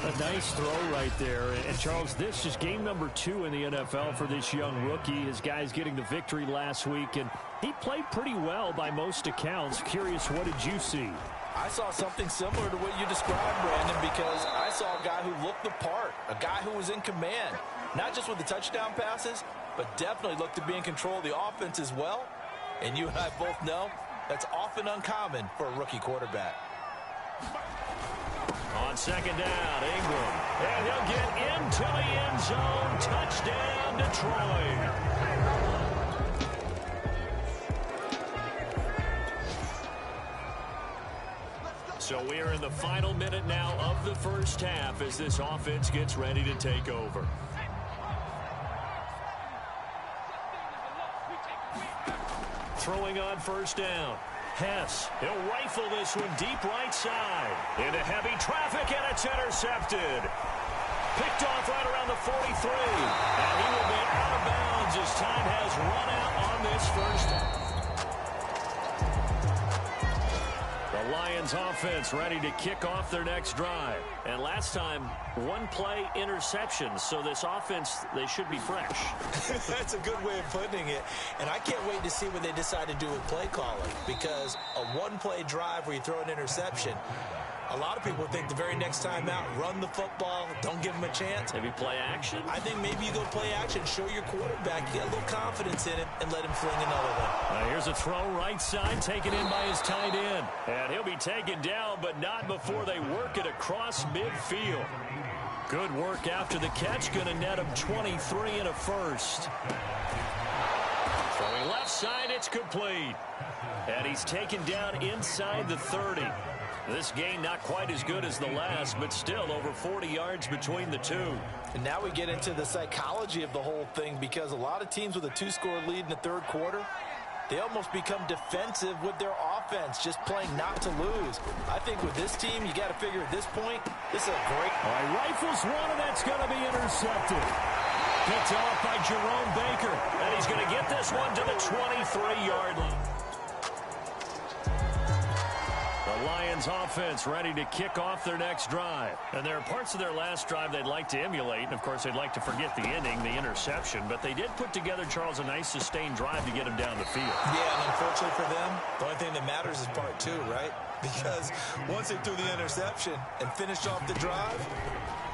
A nice throw right there. And, Charles, this is game number 2 in the NFL for this young rookie. His guys getting the victory last week, and he played pretty well by most accounts. Curious, what did you see? I saw something similar to what you described, Brandon, because I saw a guy who looked the part, a guy who was in command, not just with the touchdown passes, but definitely looked to be in control of the offense as well. And you and I both know that's often uncommon for a rookie quarterback. On 2nd down, Ingram. And he'll get into the end zone. Touchdown, Detroit. So we are in the final minute now of the 1st half as this offense gets ready to take over. Throwing on 1st down. Hess, he'll rifle this one deep right side. Into heavy traffic, and it's intercepted. Picked off right around the 43. And he will be out of bounds as time has run out on this 1st. The Lions offense ready to kick off their next drive. And last time, 1 play interception. So this offense, they should be fresh. That's a good way of putting it. And I can't wait to see what they decide to do with play calling. Because a 1-play drive where you throw an interception, a lot of people think the very next time out, run the football, don't give them a chance. Maybe play action? I think maybe you go play action, show your quarterback, get a little confidence in it, and let him fling another one. Here's a throw right side, taken in by his tight end. And he'll be taken down, but not before they work it across midfield. Good work after the catch, going to net him 23 and a 1st. Throwing left side, it's complete. And he's taken down inside the 30. This game not quite as good as the last, but still over 40 yards between the two. And now we get into the psychology of the whole thing, because a lot of teams with a 2-score lead in the 3rd quarter, they almost become defensive with their offense, just playing not to lose. I think with this team, you got to figure at this point, this is a great... All right, rifles one, and that's going to be intercepted. Picked off by Jerome Baker, and he's going to get this one to the 23-yard line. The Lions offense ready to kick off their next drive. And there are parts of their last drive they'd like to emulate. And, of course, they'd like to forget the ending, the interception. But they did put together, Charles, a nice sustained drive to get him down the field. Yeah, and unfortunately for them, the only thing that matters is part 2, right? Because once they threw the interception and finished off the drive,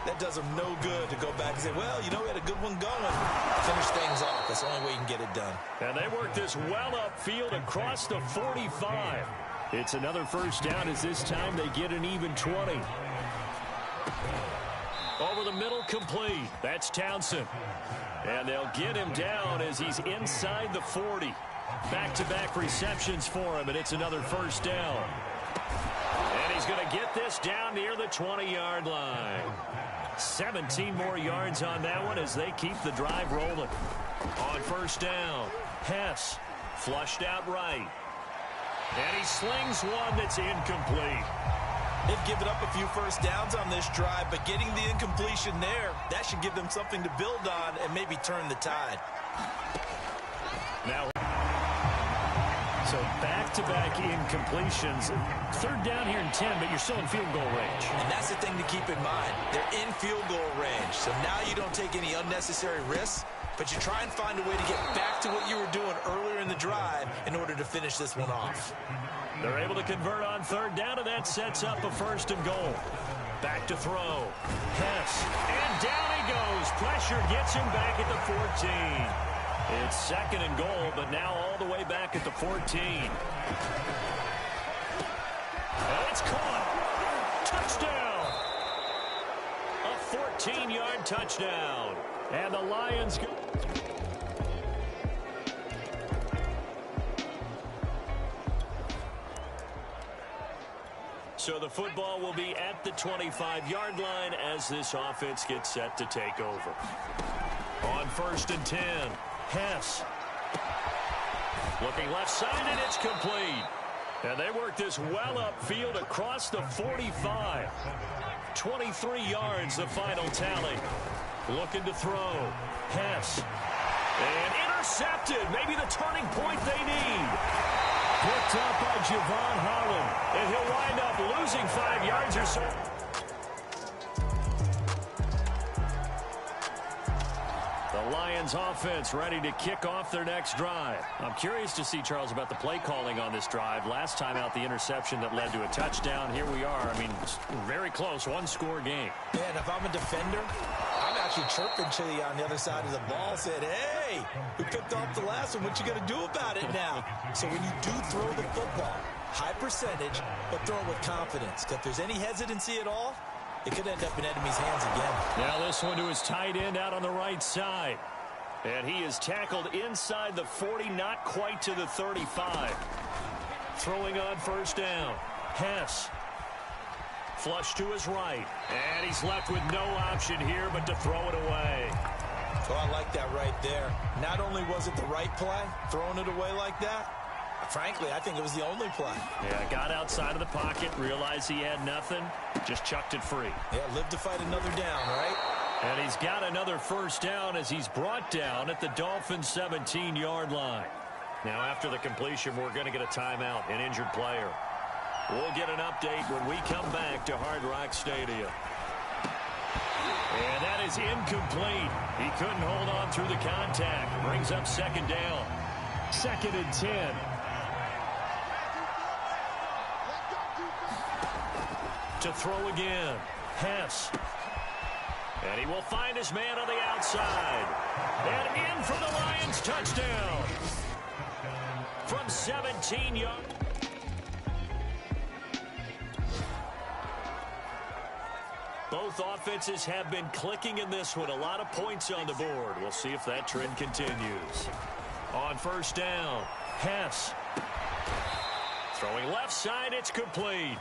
that does them no good to go back and say, well, you know, we had a good one going. Finish things off. That's the only way you can get it done. And they work this well upfield across the 45. It's another 1st down as this time they get an even 20. Over the middle, complete. That's Townsend. And they'll get him down as he's inside the 40. Back-to-back receptions for him, and it's another first down. And he's going to get this down near the 20-yard line. 17 more yards on that one as they keep the drive rolling. On first down, Hess flushed out right. And he slings one that's incomplete. They've given up a few first downs on this drive, but getting the incompletion there, that should give them something to build on and maybe turn the tide. Now, so back-to-back incompletions. Third down here in 10, but you're still in field goal range. And that's the thing to keep in mind. They're in field goal range, so now you don't take any unnecessary risks, but you try and find a way to get back to what you were doing earlier in the drive in order to finish this one off. They're able to convert on third down, and that sets up a first and goal. Back to throw. Hess. And down he goes. Pressure gets him back at the 14. It's second and goal, but now all the way back at the 14. And it's caught. Touchdown. A 14-yard touchdown. And the Lions go. So the football will be at the 25-yard line as this offense gets set to take over. On first and 10, Hess. Looking left side, and it's complete. And they work this well upfield across the 45. 23 yards, the final tally. Looking to throw. Hess. And intercepted. Maybe the turning point they need. Picked up by Javon Holland. And he'll wind up losing 5 yards or so. The Lions offense ready to kick off their next drive. I'm curious to see, Charles, about the play calling on this drive. Last time out, the interception that led to a touchdown. Here we are. I mean, very close, one-score game. Yeah, and if I'm a defender, I'm actually chirping to you on the other side of the ball, said, hey, we picked off the last one. What you going to do about it now? So when you do throw the football, high percentage, but throw it with confidence. Because if there's any hesitancy at all, it could end up in enemy's hands again. Now this one to his tight end out on the right side. And he is tackled inside the 40, not quite to the 35. Throwing on first down. Hess. Flush to his right. And he's left with no option here but to throw it away. Oh, I like that right there. Not only was it the right play, throwing it away like that, frankly, I think it was the only play. Yeah, got outside of the pocket, realized he had nothing, just chucked it free. Yeah, live to fight another down, right? And he's got another first down as he's brought down at the Dolphins' 17-yard line. Now, after the completion, we're going to get a timeout, an injured player. We'll get an update when we come back to Hard Rock Stadium. And that is incomplete. He couldn't hold on through the contact. Brings up second down. Second and 10. To throw again. Hess. And he will find his man on the outside. And in for the Lions touchdown. From 17 yards. Both offenses have been clicking in this one. A lot of points on the board. We'll see if that trend continues. On first down, Hess. Throwing left side, it's complete.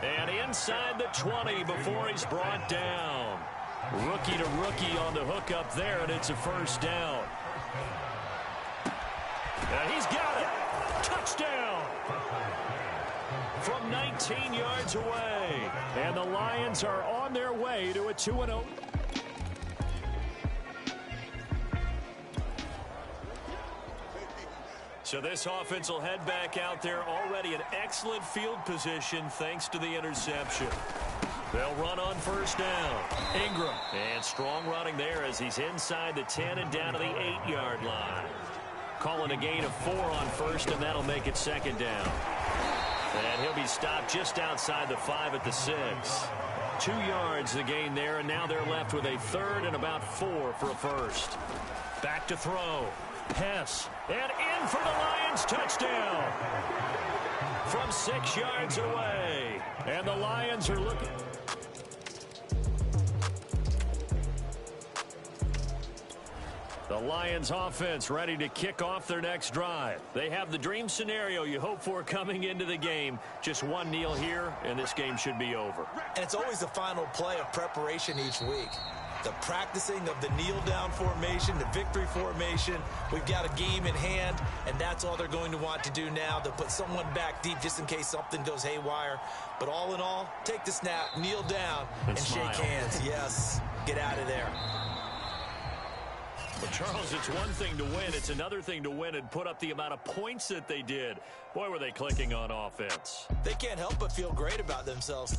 And inside the 20 before he's brought down. Rookie to rookie on the hook up there, and it's a first down. And he's got it. Touchdown. From 19 yards away. And the Lions are on their way to a 2-0. So this offense will head back out there already in excellent field position thanks to the interception. They'll run on first down. Ingram. And strong running there as he's inside the 10 and down to the 8-yard line. Calling a gain of 4 on first, and that'll make it second down. And he'll be stopped just outside the 5 at the 6. 2 yards the gain there, and now they're left with a third and about 4 for a first. Back to throw. Hess. And in for the Lions touchdown. From 6 yards away. And the Lions are looking. The Lions offense ready to kick off their next drive. They have the dream scenario you hope for coming into the game. Just one kneel here, and this game should be over. And it's always the final play of preparation each week. The practicing of the kneel-down formation, the victory formation. We've got a game in hand, and that's all they're going to want to do now. They'll put someone back deep just in case something goes haywire. But all in all, take the snap, kneel down, and shake hands. Yes, get out of there. Well, Charles, it's one thing to win. It's another thing to win and put up the amount of points that they did. Boy, were they clicking on offense. They can't help but feel great about themselves.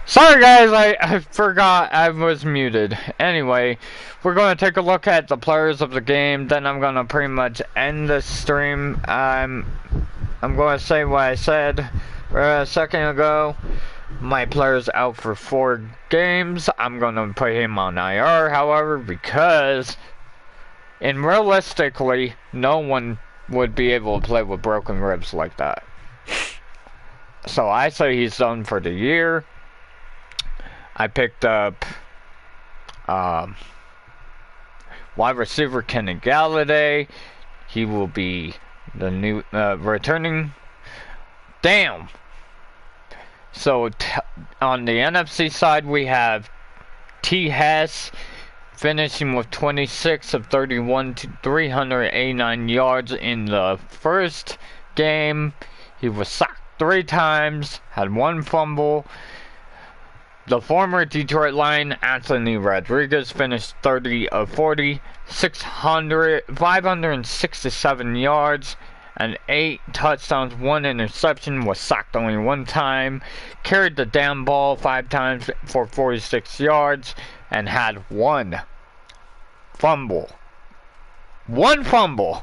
Sorry guys, I forgot I was muted. Anyway, we're going to take a look at the players of the game, then I'm going to pretty much end the stream. I'm going to say what I said a second ago. My player's out for 4 games. I'm going to put him on IR, however, because realistically, no one would be able to play with broken ribs like that. So I say he's done for the year. I picked up wide receiver Kenny Galladay. He will be the new returning. Damn. So on the NFC side, we have T. Hess finishing with 26 of 31 to 389 yards in the first game. He was sacked 3 times, had 1 fumble. The former Detroit Lion, Anthony Rodriguez, finished 30 of 40, 567 yards, and 8 touchdowns, 1 interception, was sacked only 1 time, carried the damn ball 5 times for 46 yards, and had 1 fumble. One fumble.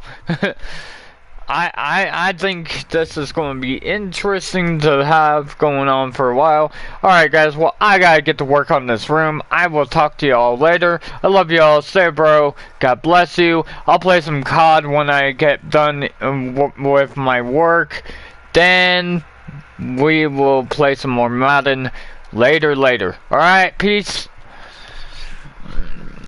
I think this is going to be interesting to have going on for a while. Alright guys, well I gotta get to work on this room. I will talk to y'all later. I love y'all. Stay bro. God bless you. I'll play some COD when I get done with my work. Then we will play some more Madden later. Alright, peace.